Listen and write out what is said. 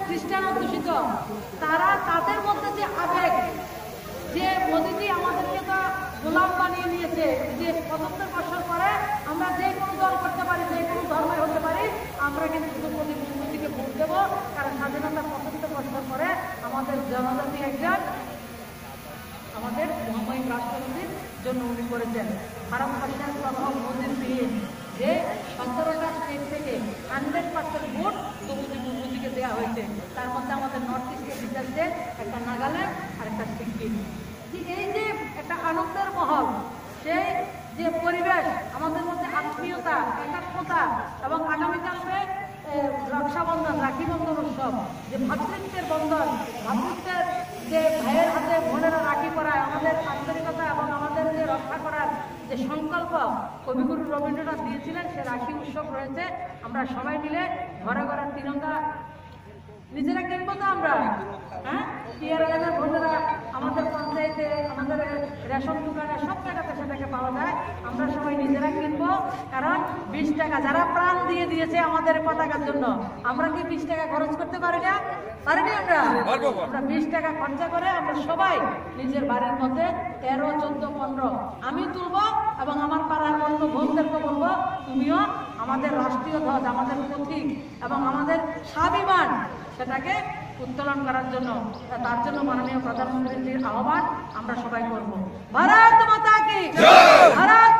খ্রিস্টান অধ্যুষিত, তারা তাদের মধ্যে যে আবেগ, যে মোদিজি আমাদেরকে তো গোলাম বানিয়ে নিয়েছে, যে ৭৫ বছর পরে আমরা যে কোনো দল করতে পারি, যে কোনো ধর্মের হতে পারি, আমরা কিন্তু শুধু মোদিজিকে ভোট দেবো। কারণ স্বাধীনতার ৭৫ বছর পরে আমাদের জনজাতি একজন আমাদের মহামহিম রাষ্ট্রপতির জন্য উনি করেছেন। ভারতবর্ষের প্রথম মোদিবিহীন যে ১৭টা স্টেট থেকে 100% ভোট মোদিকে দেওয়া হয়েছে। তার মধ্যে আমাদের নর্থ ইস্টের দুটা স্টেট, একটা নাগাল্যান্ড আর একটা সিকিম। এই যে একটা আনন্দের মহল, সেই যে পরিবেশ, আমাদের মধ্যে আত্মীয়তা, একাত্মতা, এবং আগামীকালকে রক্ষাবন্ধন, রাখি বন্ধন উৎসব, যে ভাতৃত্বের বন্ধন, ভাতৃত্বের যে ভাইয়ের হাতে বোনেরা রাখি পরায়, আমাদের আন্তরিকতা এবং আমাদের যে রক্ষা করার যে সংকল্প কবিগুরু রবীন্দ্রনাথ দিয়েছিলেন, সে রাখি উৎসব রয়েছে। আমরা সবাই মিলে ঘরে ঘরে তিরঙ্গা নিজেরা কিনবো তো আমরা, হ্যাঁ, টিআরএলের বোনেরা আমাদের পঞ্চায়েতে, আমাদের রেশন দোকানে, সব জায়গাতে সেটাকে পাওয়া যায়। আমরা সবাই নিজেরা কিনবো, কারণ 20 টাকা যারা প্রাণ দিয়ে দিয়েছে আমাদের পতাকার জন্য, আমরা কি 20 টাকা খরচ করতে পারি না? পারিনি আমরা? আমরা 20 টাকা খরচা করে আমরা সবাই নিজের বাড়ির মধ্যে 13, 14, 15 আমি তুলবো, এবং আমার পাড়ার অন্য বোনদেরকে বলবো, তুমিও আমাদের রাষ্ট্রীয় ধ্বজ, আমাদের প্রতীক এবং আমাদের স্বাভিমান, সেটাকে উত্তোলন করার জন্য, তার জন্য মাননীয় প্রধানমন্ত্রীর আহ্বান আমরা সবাই করবো। ভারত মাতা কি জয়! ভারত